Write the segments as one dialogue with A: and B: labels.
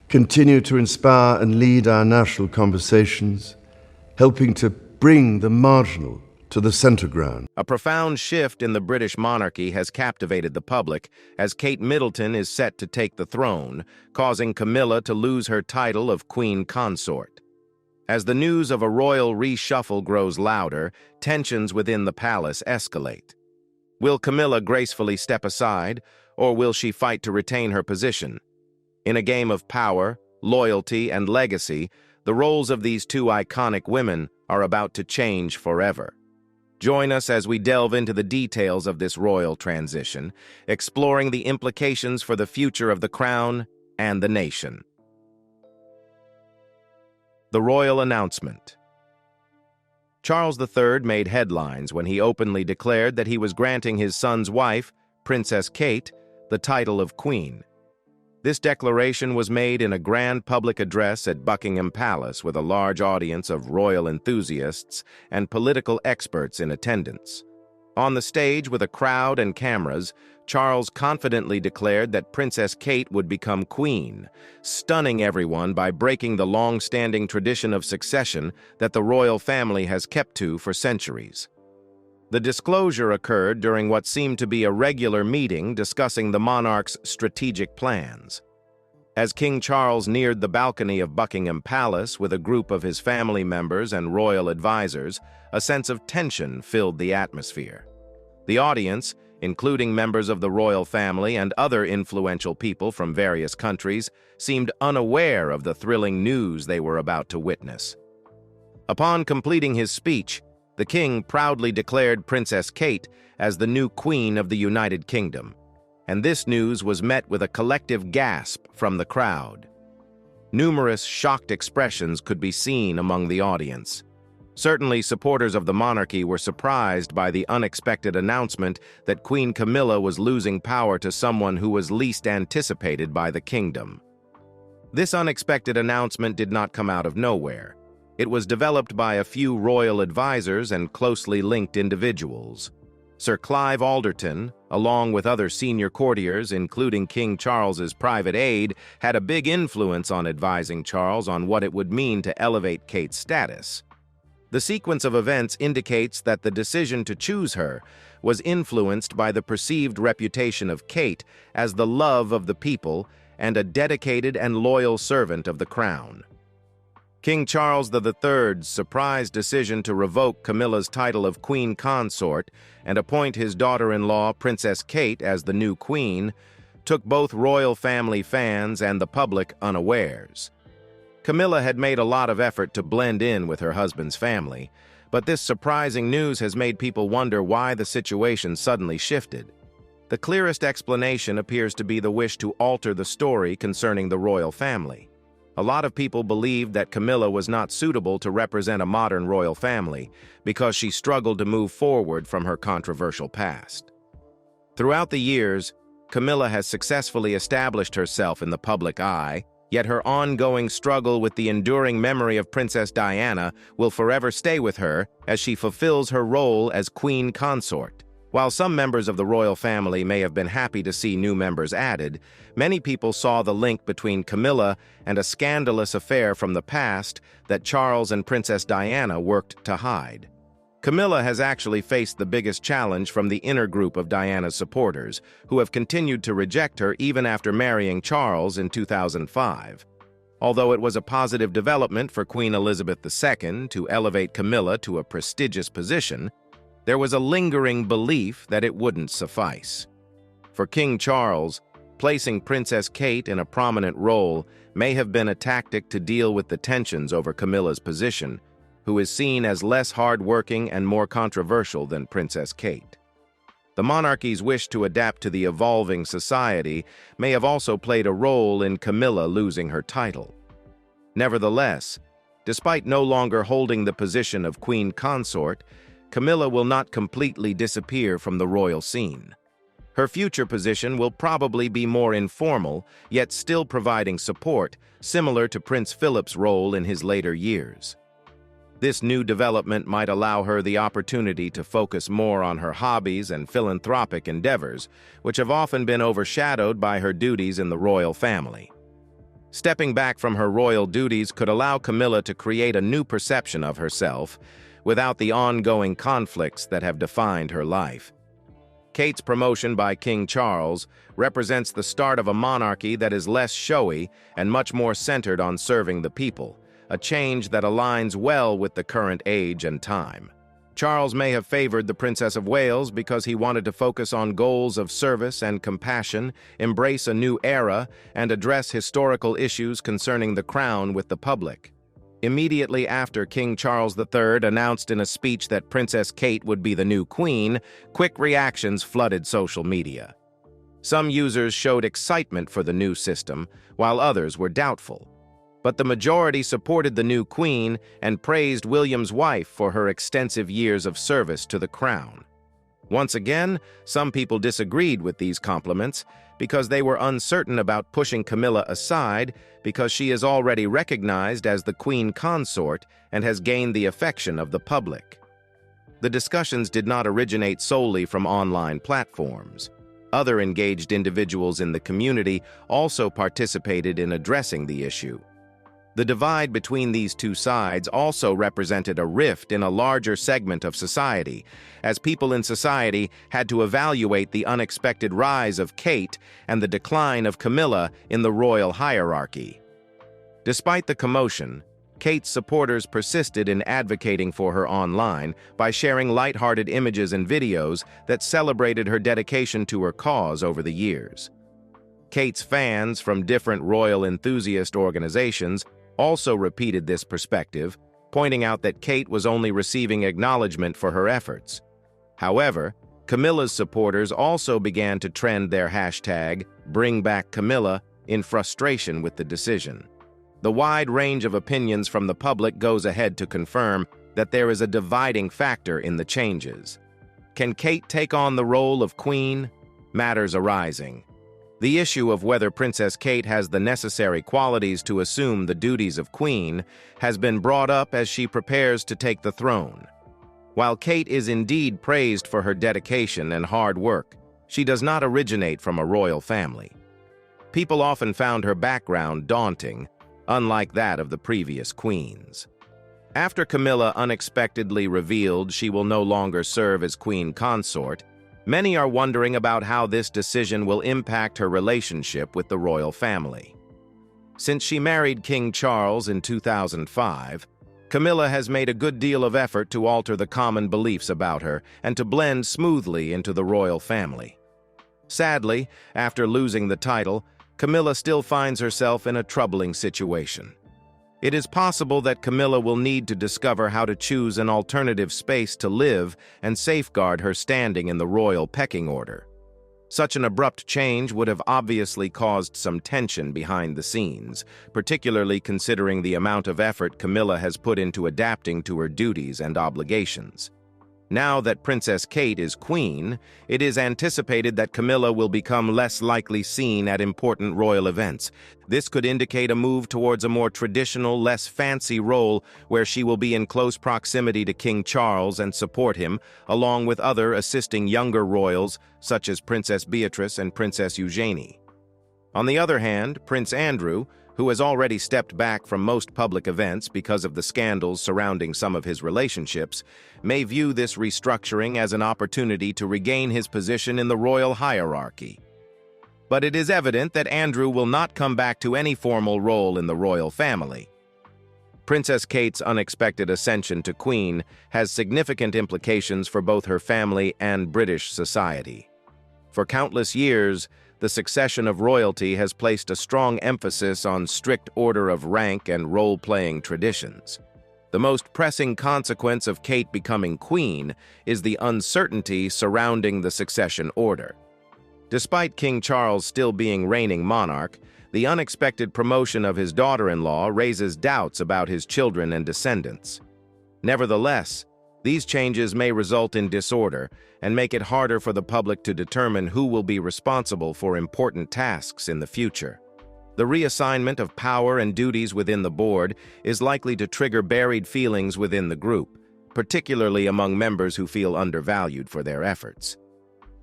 A: continue to inspire and lead our national conversations, helping to bring the marginal to the center ground.
B: A profound shift in the British monarchy has captivated the public as Kate Middleton is set to take the throne, causing Camilla to lose her title of Queen Consort. As the news of a royal reshuffle grows louder, tensions within the palace escalate. Will Camilla gracefully step aside, or will she fight to retain her position? In a game of power, loyalty, and legacy, the roles of these two iconic women are about to change forever. Join us as we delve into the details of this royal transition, exploring the implications for the future of the crown and the nation. The royal announcement. Charles III made headlines when he openly declared that he was granting his son's wife, Princess Kate, the title of Queen. This declaration was made in a grand public address at Buckingham Palace with a large audience of royal enthusiasts and political experts in attendance. On the stage with a crowd and cameras, Charles confidently declared that Princess Kate would become queen, stunning everyone by breaking the long-standing tradition of succession that the royal family has kept to for centuries. The disclosure occurred during what seemed to be a regular meeting discussing the monarch's strategic plans. As King Charles neared the balcony of Buckingham Palace with a group of his family members and royal advisors, a sense of tension filled the atmosphere. The audience, including members of the royal family and other influential people from various countries, seemed unaware of the thrilling news they were about to witness. Upon completing his speech, the king proudly declared Princess Kate as the new Queen of the United Kingdom, and this news was met with a collective gasp from the crowd. Numerous shocked expressions could be seen among the audience. Certainly, supporters of the monarchy were surprised by the unexpected announcement that Queen Camilla was losing power to someone who was least anticipated by the kingdom. This unexpected announcement did not come out of nowhere. It was developed by a few royal advisors and closely linked individuals. Sir Clive Alderton, along with other senior courtiers, including King Charles's private aide, had a big influence on advising Charles on what it would mean to elevate Kate's status. The sequence of events indicates that the decision to choose her was influenced by the perceived reputation of Kate as the love of the people and a dedicated and loyal servant of the crown. King Charles III's surprise decision to revoke Camilla's title of Queen Consort and appoint his daughter-in-law, Princess Kate, as the new queen, took both royal family fans and the public unawares. Camilla had made a lot of effort to blend in with her husband's family, but this surprising news has made people wonder why the situation suddenly shifted. The clearest explanation appears to be the wish to alter the story concerning the royal family. A lot of people believed that Camilla was not suitable to represent a modern royal family because she struggled to move forward from her controversial past. Throughout the years, Camilla has successfully established herself in the public eye, yet her ongoing struggle with the enduring memory of Princess Diana will forever stay with her as she fulfills her role as Queen Consort. While some members of the royal family may have been happy to see new members added, many people saw the link between Camilla and a scandalous affair from the past that Charles and Princess Diana worked to hide. Camilla has actually faced the biggest challenge from the inner group of Diana's supporters, who have continued to reject her even after marrying Charles in 2005. Although it was a positive development for Queen Elizabeth II to elevate Camilla to a prestigious position, there was a lingering belief that it wouldn't suffice. For King Charles, placing Princess Kate in a prominent role may have been a tactic to deal with the tensions over Camilla's position, who is seen as less hard-working and more controversial than Princess Kate. The monarchy's wish to adapt to the evolving society may have also played a role in Camilla losing her title. Nevertheless, despite no longer holding the position of Queen Consort, Camilla will not completely disappear from the royal scene. Her future position will probably be more informal, yet still providing support, similar to Prince Philip's role in his later years. This new development might allow her the opportunity to focus more on her hobbies and philanthropic endeavors, which have often been overshadowed by her duties in the royal family. Stepping back from her royal duties could allow Camilla to create a new perception of herself without the ongoing conflicts that have defined her life. Kate's promotion by King Charles represents the start of a monarchy that is less showy and much more centered on serving the people, a change that aligns well with the current age and time. Charles may have favored the Princess of Wales because he wanted to focus on goals of service and compassion, embrace a new era, and address historical issues concerning the crown with the public. Immediately after King Charles III announced in a speech that Princess Kate would be the new queen, quick reactions flooded social media. Some users showed excitement for the new system, while others were doubtful. But the majority supported the new queen and praised William's wife for her extensive years of service to the crown. Once again, some people disagreed with these compliments because they were uncertain about pushing Camilla aside because she is already recognized as the queen consort and has gained the affection of the public. The discussions did not originate solely from online platforms. Other engaged individuals in the community also participated in addressing the issue. The divide between these two sides also represented a rift in a larger segment of society, as people in society had to evaluate the unexpected rise of Kate and the decline of Camilla in the royal hierarchy. Despite the commotion, Kate's supporters persisted in advocating for her online by sharing lighthearted images and videos that celebrated her dedication to her cause over the years. Kate's fans from different royal enthusiast organizations also repeated this perspective, pointing out that Kate was only receiving acknowledgement for her efforts. However, Camilla's supporters also began to trend their hashtag #BringBackCamilla in frustration with the decision. The wide range of opinions from the public goes ahead to confirm that there is a dividing factor in the changes. Can Kate take on the role of queen? Matters arising. The issue of whether Princess Kate has the necessary qualities to assume the duties of queen has been brought up as she prepares to take the throne. While Kate is indeed praised for her dedication and hard work, she does not originate from a royal family. People often found her background daunting, unlike that of the previous queens. After Camilla unexpectedly revealed she will no longer serve as queen consort, many are wondering about how this decision will impact her relationship with the royal family. Since she married King Charles in 2005, Camilla has made a good deal of effort to alter the common beliefs about her and to blend smoothly into the royal family. Sadly, after losing the title, Camilla still finds herself in a troubling situation. It is possible that Camilla will need to discover how to choose an alternative space to live and safeguard her standing in the royal pecking order. Such an abrupt change would have obviously caused some tension behind the scenes, particularly considering the amount of effort Camilla has put into adapting to her duties and obligations. Now that Princess Kate is queen, it is anticipated that Camilla will become less likely seen at important royal events. This could indicate a move towards a more traditional, less fancy role where she will be in close proximity to King Charles and support him, along with other assisting younger royals such as Princess Beatrice and Princess Eugenie. On the other hand, Prince Andrew, who has already stepped back from most public events because of the scandals surrounding some of his relationships, may view this restructuring as an opportunity to regain his position in the royal hierarchy. But it is evident that Andrew will not come back to any formal role in the royal family. Princess Kate's unexpected ascension to queen has significant implications for both her family and British society. For countless years, the succession of royalty has placed a strong emphasis on strict order of rank and role-playing traditions. The most pressing consequence of Kate becoming queen is the uncertainty surrounding the succession order. Despite King Charles still being reigning monarch, the unexpected promotion of his daughter-in-law raises doubts about his children and descendants. Nevertheless, these changes may result in disorder and make it harder for the public to determine who will be responsible for important tasks in the future. The reassignment of power and duties within the board is likely to trigger buried feelings within the group, particularly among members who feel undervalued for their efforts.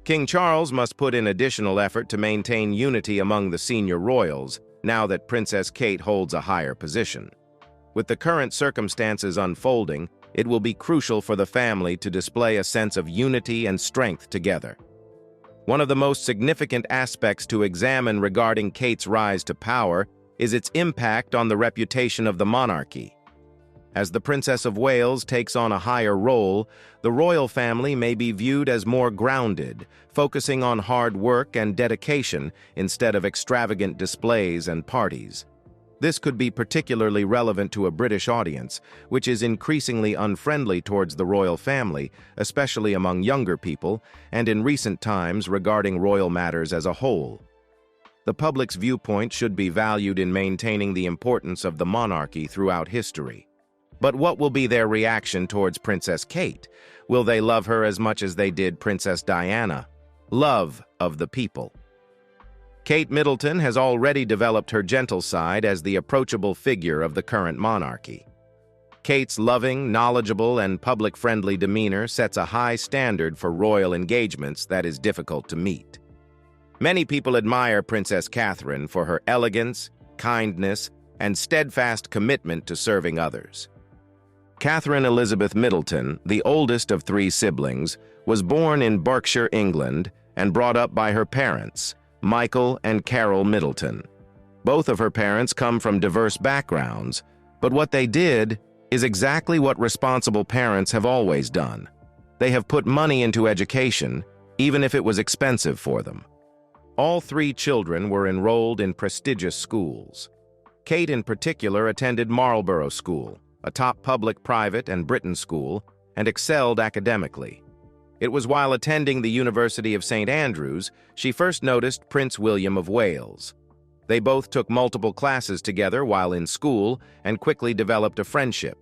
B: King Charles must put in additional effort to maintain unity among the senior royals, now that Princess Kate holds a higher position. With the current circumstances unfolding, it will be crucial for the family to display a sense of unity and strength together. One of the most significant aspects to examine regarding Kate's rise to power is its impact on the reputation of the monarchy. As the Princess of Wales takes on a higher role, the royal family may be viewed as more grounded, focusing on hard work and dedication instead of extravagant displays and parties. This could be particularly relevant to a British audience, which is increasingly unfriendly towards the royal family, especially among younger people, and in recent times regarding royal matters as a whole. The public's viewpoint should be valued in maintaining the importance of the monarchy throughout history. But what will be their reaction towards Princess Kate? Will they love her as much as they did Princess Diana? Love of the people. Kate Middleton has already developed her gentle side as the approachable figure of the current monarchy. Kate's loving, knowledgeable, and public-friendly demeanor sets a high standard for royal engagements that is difficult to meet. Many people admire Princess Catherine for her elegance, kindness, and steadfast commitment to serving others. Catherine Elizabeth Middleton, the oldest of 3 siblings, was born in Berkshire, England, and brought up by her parents, Michael and Carol Middleton. Both of her parents come from diverse backgrounds, but what they did is exactly what responsible parents have always done. They have put money into education, even if it was expensive for them. All 3 children were enrolled in prestigious schools. Kate in particular attended Marlborough School, a top public, private, and Britain school, and excelled academically. It was while attending the University of St. Andrews she first noticed Prince William of Wales. They both took multiple classes together while in school and quickly developed a friendship.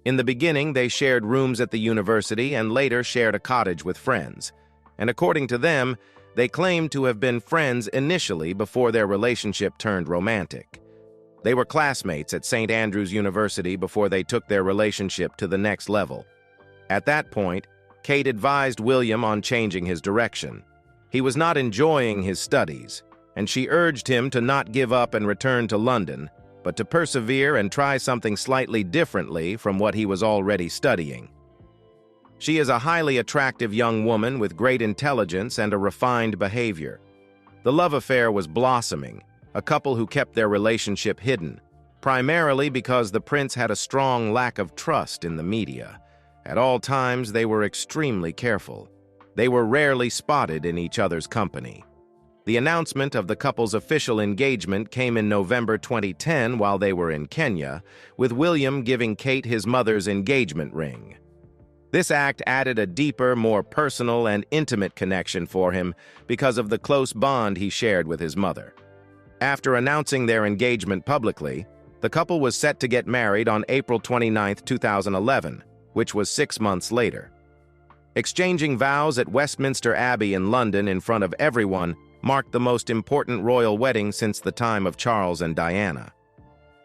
B: In the beginning, they shared rooms at the university and later shared a cottage with friends. And according to them, they claimed to have been friends initially before their relationship turned romantic. They were classmates at St. Andrews University before they took their relationship to the next level. At that point, Kate advised William on changing his direction. He was not enjoying his studies, and she urged him to not give up and return to London, but to persevere and try something slightly differently from what he was already studying. She is a highly attractive young woman with great intelligence and a refined behavior. The love affair was blossoming, a couple who kept their relationship hidden, primarily because the prince had a strong lack of trust in the media. At all times, they were extremely careful. They were rarely spotted in each other's company. The announcement of the couple's official engagement came in November 2010 while they were in Kenya, with William giving Kate his mother's engagement ring. This act added a deeper, more personal and intimate connection for him because of the close bond he shared with his mother. After announcing their engagement publicly, the couple was set to get married on April 29, 2011, which was 6 months later. Exchanging vows at Westminster Abbey in London in front of everyone marked the most important royal wedding since the time of Charles and Diana.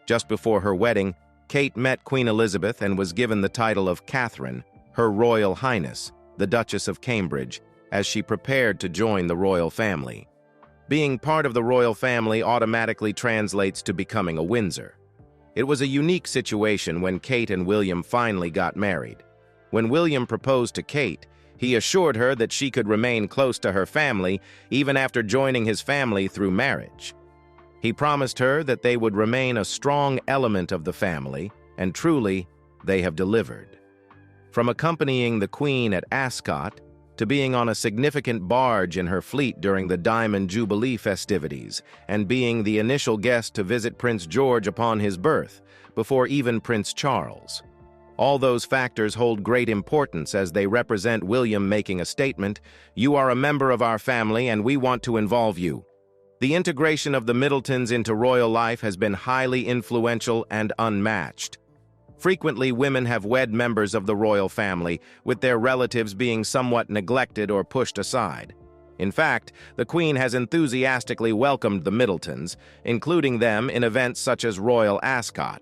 B: Just before her wedding, Kate met Queen Elizabeth and was given the title of Catherine, Her Royal Highness, the Duchess of Cambridge, as she prepared to join the royal family. Being part of the royal family automatically translates to becoming a Windsor. It was a unique situation when Kate and William finally got married. When William proposed to Kate, he assured her that she could remain close to her family even after joining his family through marriage. He promised her that they would remain a strong element of the family, and truly, they have delivered. From accompanying the Queen at Ascot to being on a significant barge in her fleet during the Diamond Jubilee festivities, and being the initial guest to visit Prince George upon his birth, before even Prince Charles. All those factors hold great importance as they represent William making a statement, "You are a member of our family and we want to involve you." The integration of the Middletons into royal life has been highly influential and unmatched. Frequently, women have wed members of the royal family, with their relatives being somewhat neglected or pushed aside. In fact, the Queen has enthusiastically welcomed the Middletons, including them in events such as Royal Ascot.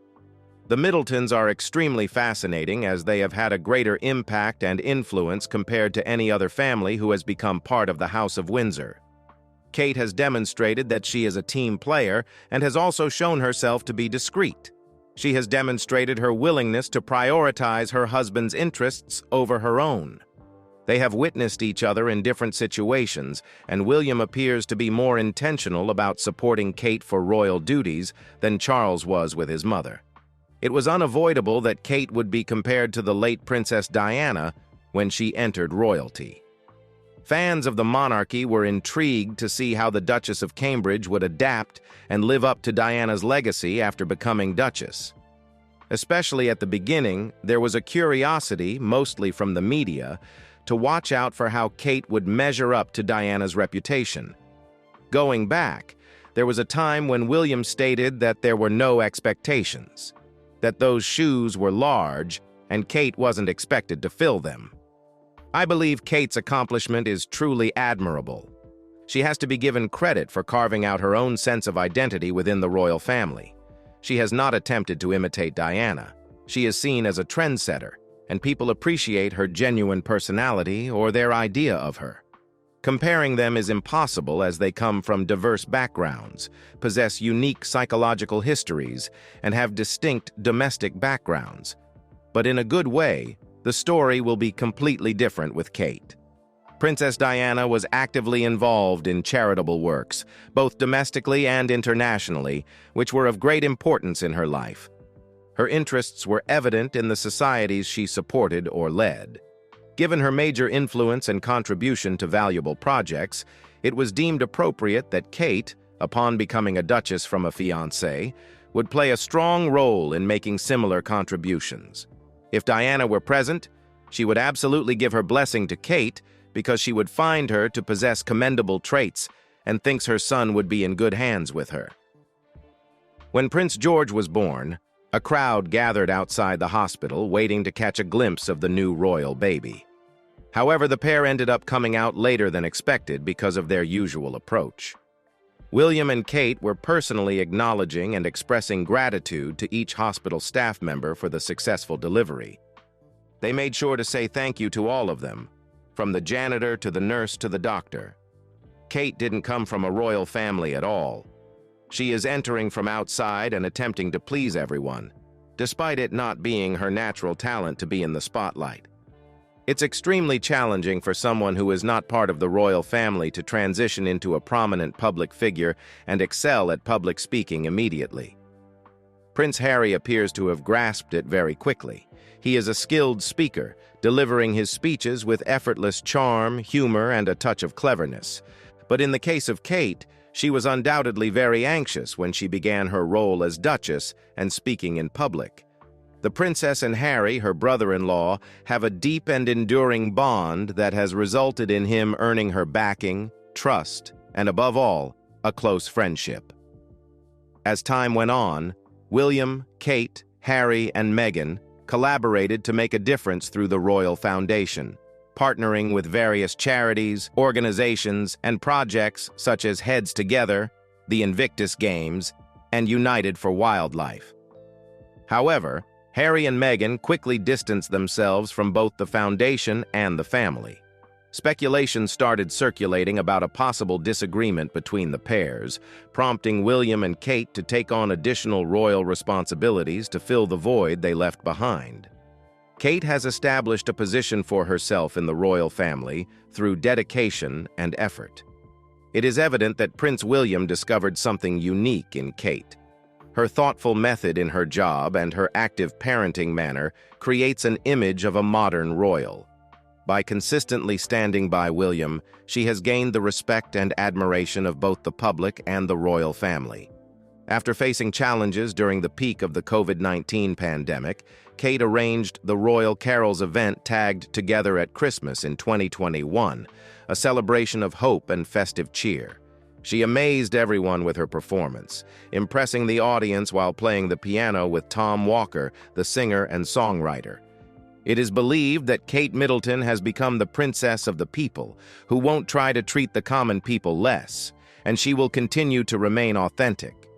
B: The Middletons are extremely fascinating as they have had a greater impact and influence compared to any other family who has become part of the House of Windsor. Kate has demonstrated that she is a team player and has also shown herself to be discreet. She has demonstrated her willingness to prioritize her husband's interests over her own. They have witnessed each other in different situations, and William appears to be more intentional about supporting Kate for royal duties than Charles was with his mother. It was unavoidable that Kate would be compared to the late Princess Diana when she entered royalty. Fans of the monarchy were intrigued to see how the Duchess of Cambridge would adapt and live up to Diana's legacy after becoming Duchess. Especially at the beginning, there was a curiosity, mostly from the media, to watch out for how Kate would measure up to Diana's reputation. Going back, there was a time when William stated that there were no expectations, that those shoes were large and Kate wasn't expected to fill them. I believe Kate's accomplishment is truly admirable. She has to be given credit for carving out her own sense of identity within the royal family. She has not attempted to imitate Diana. She is seen as a trendsetter, and people appreciate her genuine personality or their idea of her. Comparing them is impossible as they come from diverse backgrounds, possess unique psychological histories, and have distinct domestic backgrounds. But in a good way, the story will be completely different with Kate. Princess Diana was actively involved in charitable works, both domestically and internationally, which were of great importance in her life. Her interests were evident in the societies she supported or led. Given her major influence and contribution to valuable projects, it was deemed appropriate that Kate, upon becoming a duchess from a fiancé, would play a strong role in making similar contributions. If Diana were present, she would absolutely give her blessing to Kate because she would find her to possess commendable traits and thinks her son would be in good hands with her. When Prince George was born, a crowd gathered outside the hospital waiting to catch a glimpse of the new royal baby. However, the pair ended up coming out later than expected because of their usual approach. William and Kate were personally acknowledging and expressing gratitude to each hospital staff member for the successful delivery. They made sure to say thank you to all of them, from the janitor to the nurse to the doctor. Kate didn't come from a royal family at all. She is entering from outside and attempting to please everyone, despite it not being her natural talent to be in the spotlight. It's extremely challenging for someone who is not part of the royal family to transition into a prominent public figure and excel at public speaking immediately. Prince Harry appears to have grasped it very quickly. He is a skilled speaker, delivering his speeches with effortless charm, humor, and a touch of cleverness. But in the case of Kate, she was undoubtedly very anxious when she began her role as Duchess and speaking in public. The princess and Harry, her brother-in-law, have a deep and enduring bond that has resulted in him earning her backing, trust, and above all, a close friendship. As time went on, William, Kate, Harry, and Meghan collaborated to make a difference through the Royal Foundation, partnering with various charities, organizations, and projects such as Heads Together, the Invictus Games, and United for Wildlife. However, Harry and Meghan quickly distanced themselves from both the foundation and the family. Speculation started circulating about a possible disagreement between the pairs, prompting William and Kate to take on additional royal responsibilities to fill the void they left behind. Kate has established a position for herself in the royal family through dedication and effort. It is evident that Prince William discovered something unique in Kate. Her thoughtful method in her job and her active parenting manner creates an image of a modern royal. By consistently standing by William, she has gained the respect and admiration of both the public and the royal family. After facing challenges during the peak of the COVID-19 pandemic, Kate arranged the Royal Carols event tagged Together at Christmas in 2021, a celebration of hope and festive cheer. She amazed everyone with her performance, impressing the audience while playing the piano with Tom Walker, the singer and songwriter. It is believed that Kate Middleton has become the princess of the people, who won't try to treat the common people less, and she will continue to remain authentic.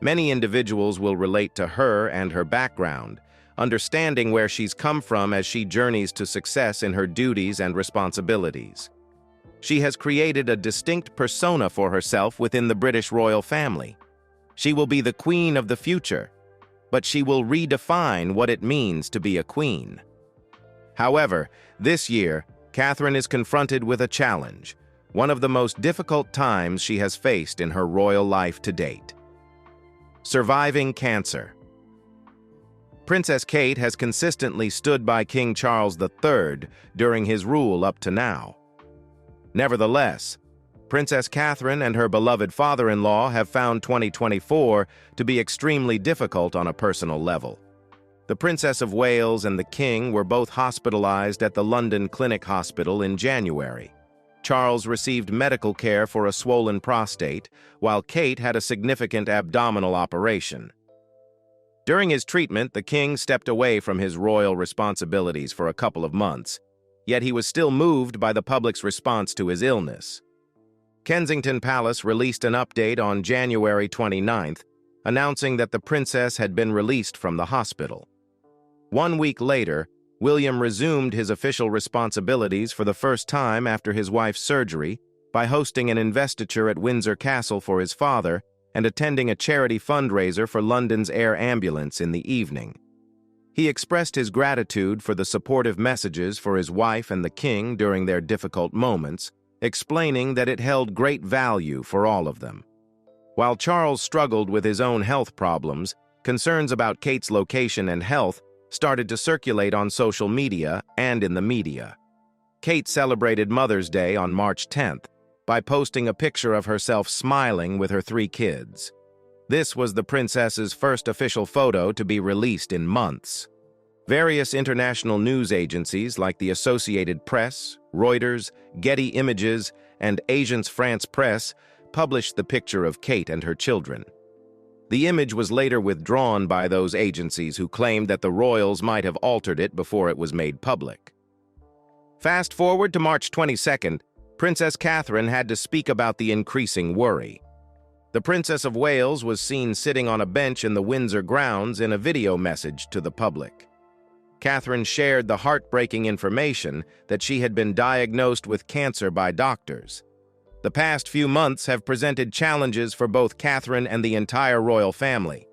B: Many individuals will relate to her and her background, understanding where she's come from as she journeys to success in her duties and responsibilities. She has created a distinct persona for herself within the British royal family. She will be the queen of the future, but she will redefine what it means to be a queen. However, this year, Catherine is confronted with a challenge, one of the most difficult times she has faced in her royal life to date. Surviving cancer. Princess Kate has consistently stood by King Charles III during his rule up to now. Nevertheless, Princess Catherine and her beloved father-in-law have found 2024 to be extremely difficult on a personal level. The Princess of Wales and the King were both hospitalized at the London Clinic Hospital in January. Charles received medical care for a swollen prostate, while Kate had a significant abdominal operation. During his treatment, the King stepped away from his royal responsibilities for a couple of months, yet he was still moved by the public's response to his illness. Kensington Palace released an update on January 29th, announcing that the princess had been released from the hospital. 1 week later, William resumed his official responsibilities for the first time after his wife's surgery by hosting an investiture at Windsor Castle for his father and attending a charity fundraiser for London's air ambulance in the evening. He expressed his gratitude for the supportive messages for his wife and the King during their difficult moments, explaining that it held great value for all of them. While Charles struggled with his own health problems, concerns about Kate's location and health started to circulate on social media and in the media. Kate celebrated Mother's Day on March 10th by posting a picture of herself smiling with her 3 kids. This was the princess's first official photo to be released in months. Various international news agencies like the Associated Press, Reuters, Getty Images, and Agence France Presse published the picture of Kate and her children. The image was later withdrawn by those agencies who claimed that the royals might have altered it before it was made public. Fast forward to March 22nd, Princess Catherine had to speak about the increasing worry. The Princess of Wales was seen sitting on a bench in the Windsor grounds in a video message to the public. Catherine shared the heartbreaking information that she had been diagnosed with cancer by doctors. The past few months have presented challenges for both Catherine and the entire royal family.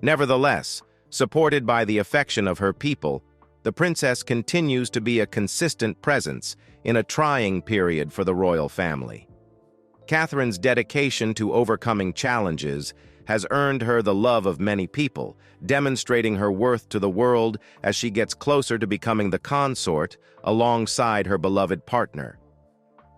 B: Nevertheless, supported by the affection of her people, the princess continues to be a consistent presence in a trying period for the royal family. Catherine's dedication to overcoming challenges has earned her the love of many people, demonstrating her worth to the world as she gets closer to becoming the consort alongside her beloved partner.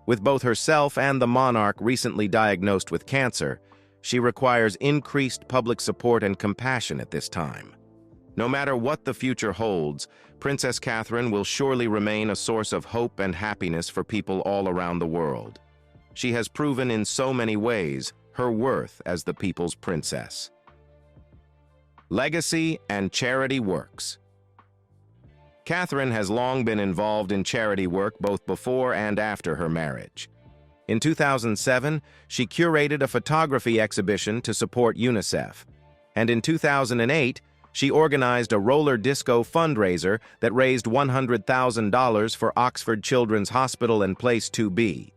B: With both herself and the monarch recently diagnosed with cancer, she requires increased public support and compassion at this time. No matter what the future holds, Princess Catherine will surely remain a source of hope and happiness for people all around the world. She has proven in so many ways her worth as the people's princess. Legacy and charity works. Catherine has long been involved in charity work both before and after her marriage. In 2007, she curated a photography exhibition to support UNICEF, and in 2008, she organized a roller disco fundraiser that raised $100,000 for Oxford Children's Hospital and Place 2B.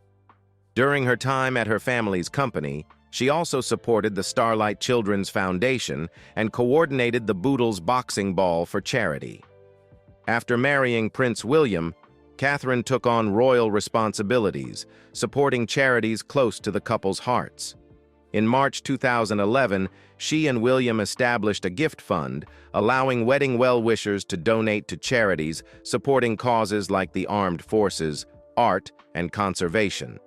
B: During her time at her family's company, she also supported the Starlight Children's Foundation and coordinated the Boodles boxing ball for charity. After marrying Prince William, Catherine took on royal responsibilities, supporting charities close to the couple's hearts. In March 2011, she and William established a gift fund, allowing wedding well-wishers to donate to charities supporting causes like the armed forces, art, and conservation.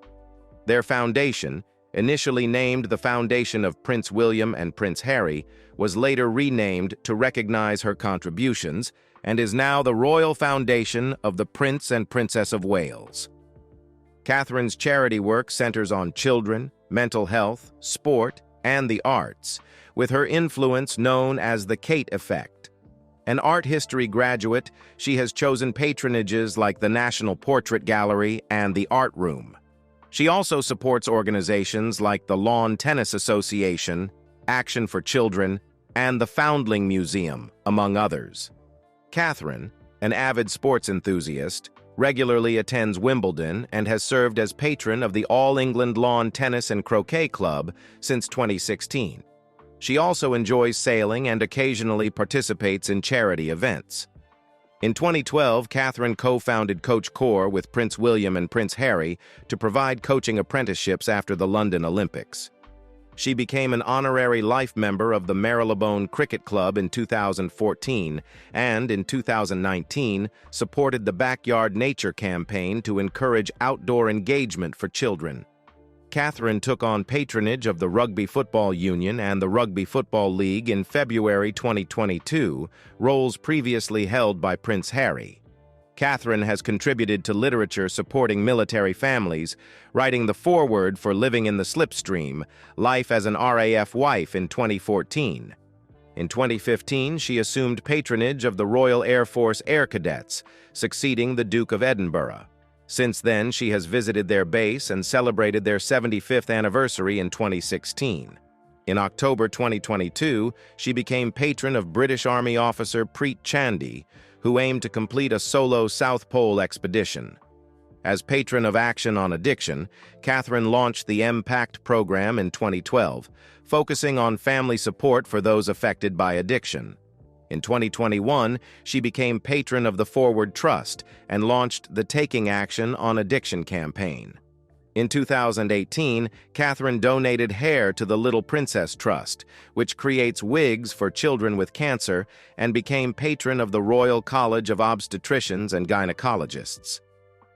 B: Their foundation, initially named the Foundation of Prince William and Prince Harry, was later renamed to recognize her contributions and is now the Royal Foundation of the Prince and Princess of Wales. Catherine's charity work centers on children, mental health, sport, and the arts, with her influence known as the Kate Effect. An art history graduate, she has chosen patronages like the National Portrait Gallery and the Art Room. She also supports organizations like the Lawn Tennis Association, Action for Children, and the Foundling Museum, among others. Catherine, an avid sports enthusiast, regularly attends Wimbledon, and has served as patron of the All England Lawn Tennis and Croquet Club since 2016. She also enjoys sailing and occasionally participates in charity events. In 2012, Catherine co-founded Coach Corps with Prince William and Prince Harry to provide coaching apprenticeships after the London Olympics. She became an honorary life member of the Marylebone Cricket Club in 2014 and, in 2019, supported the Backyard Nature campaign to encourage outdoor engagement for children. Catherine took on patronage of the Rugby Football Union and the Rugby Football League in February 2022, roles previously held by Prince Harry. Catherine has contributed to literature supporting military families, writing the foreword for Living in the Slipstream, Life as an RAF Wife in 2014. In 2015, she assumed patronage of the Royal Air Force Air Cadets, succeeding the Duke of Edinburgh. Since then, she has visited their base and celebrated their 75th anniversary in 2016. In October 2022, she became patron of British Army officer Preet Chandy, who aimed to complete a solo South Pole expedition. As patron of Action on Addiction, Catherine launched the M-Pact program in 2012, focusing on family support for those affected by addiction. In 2021, she became patron of the Forward Trust and launched the Taking Action on Addiction campaign. In 2018, Catherine donated hair to the Little Princess Trust, which creates wigs for children with cancer, and became patron of the Royal College of Obstetricians and Gynecologists.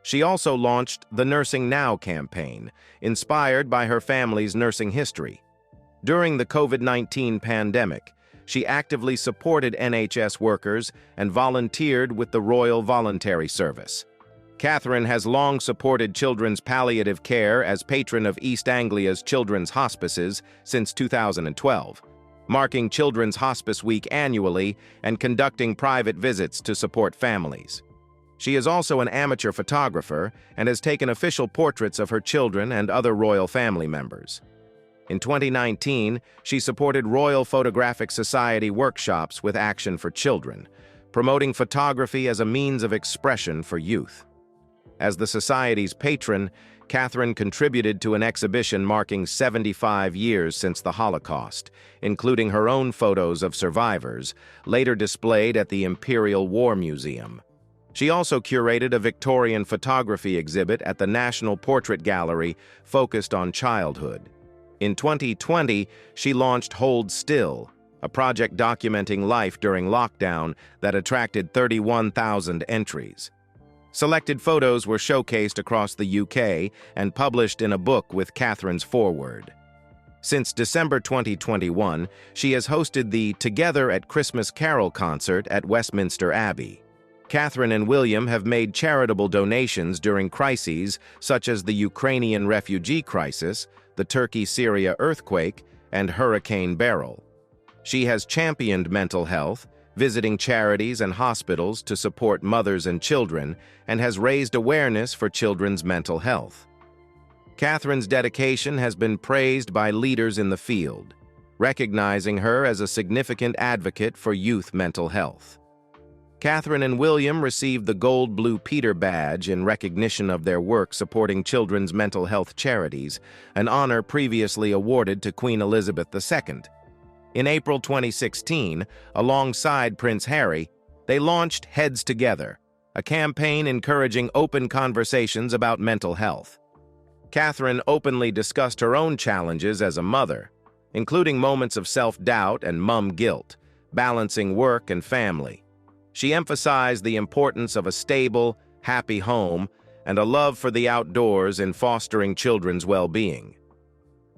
B: She also launched the Nursing Now campaign, inspired by her family's nursing history. During the COVID-19 pandemic, she actively supported NHS workers and volunteered with the Royal Voluntary Service. Catherine has long supported children's palliative care as patron of East Anglia's Children's Hospices since 2012, marking Children's Hospice Week annually and conducting private visits to support families. She is also an amateur photographer and has taken official portraits of her children and other royal family members. In 2019, she supported Royal Photographic Society workshops with Action for Children, promoting photography as a means of expression for youth. As the Society's patron, Catherine contributed to an exhibition marking 75 years since the Holocaust, including her own photos of survivors, later displayed at the Imperial War Museum. She also curated a Victorian photography exhibit at the National Portrait Gallery focused on childhood. In 2020, she launched Hold Still, a project documenting life during lockdown that attracted 31,000 entries. Selected photos were showcased across the UK and published in a book with Catherine's foreword. Since December 2021, she has hosted the Together at Christmas Carol concert at Westminster Abbey. Catherine and William have made charitable donations during crises such as the Ukrainian refugee crisis, the Turkey-Syria earthquake, and Hurricane Beryl. She has championed mental health, visiting charities and hospitals to support mothers and children, and has raised awareness for children's mental health. Catherine's dedication has been praised by leaders in the field, recognizing her as a significant advocate for youth mental health. Catherine and William received the Gold Blue Peter Badge in recognition of their work supporting children's mental health charities, an honor previously awarded to Queen Elizabeth II. In April 2016, alongside Prince Harry, they launched Heads Together, a campaign encouraging open conversations about mental health. Catherine openly discussed her own challenges as a mother, including moments of self-doubt and mum guilt, balancing work and family. She emphasized the importance of a stable, happy home and a love for the outdoors in fostering children's well-being.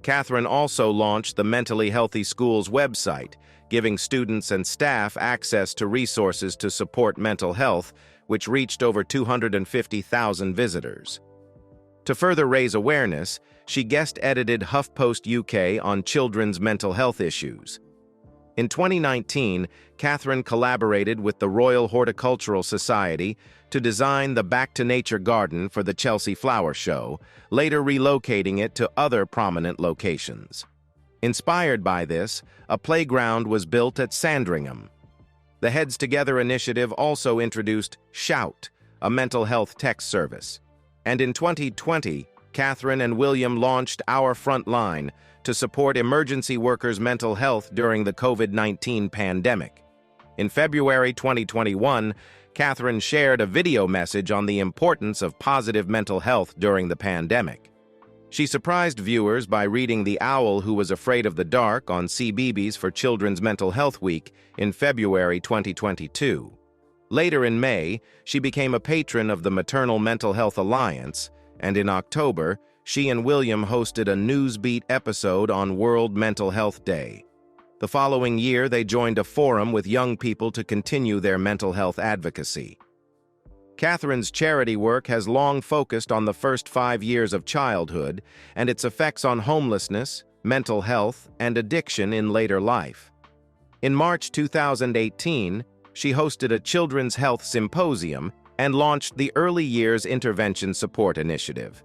B: Catherine also launched the Mentally Healthy Schools website, giving students and staff access to resources to support mental health, which reached over 250,000 visitors. To further raise awareness, she guest-edited HuffPost UK on children's mental health issues. In 2019, Catherine collaborated with the Royal Horticultural Society to design the Back to Nature garden for the Chelsea Flower Show, later relocating it to other prominent locations. Inspired by this, a playground was built at Sandringham. The Heads Together initiative also introduced Shout, a mental health tech service. And in 2020, Catherine and William launched Our Frontline to support emergency workers' mental health during the COVID-19 pandemic. In February 2021, Catherine shared a video message on the importance of positive mental health during the pandemic. She surprised viewers by reading The Owl Who Was Afraid of the Dark on CBeebies for Children's Mental Health Week in February 2022. Later in May, she became a patron of the Maternal Mental Health Alliance, and in October, she and William hosted a Newsbeat episode on World Mental Health Day. The following year, they joined a forum with young people to continue their mental health advocacy. Catherine's charity work has long focused on the first 5 years of childhood and its effects on homelessness, mental health, and addiction in later life. In March 2018, she hosted a children's health symposium and launched the Early Years Intervention Support Initiative.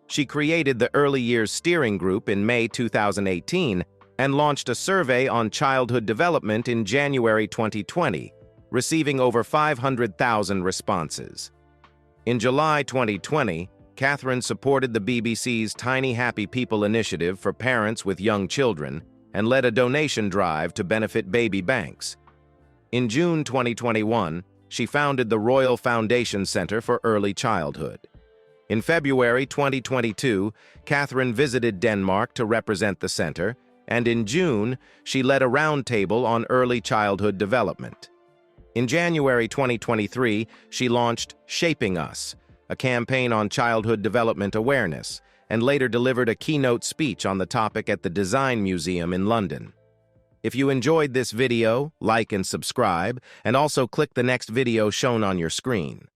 B: She created the Early Years Steering Group in May 2018 and launched a survey on childhood development in January 2020, receiving over 500,000 responses. In July 2020, Catherine supported the BBC's Tiny Happy People initiative for parents with young children and led a donation drive to benefit baby banks. In June 2021, she founded the Royal Foundation Centre for Early Childhood. In February 2022, Catherine visited Denmark to represent the center, and in June, she led a roundtable on early childhood development. In January 2023, she launched Shaping Us, a campaign on childhood development awareness, and later delivered a keynote speech on the topic at the Design Museum in London. If you enjoyed this video, like and subscribe, and also click the next video shown on your screen.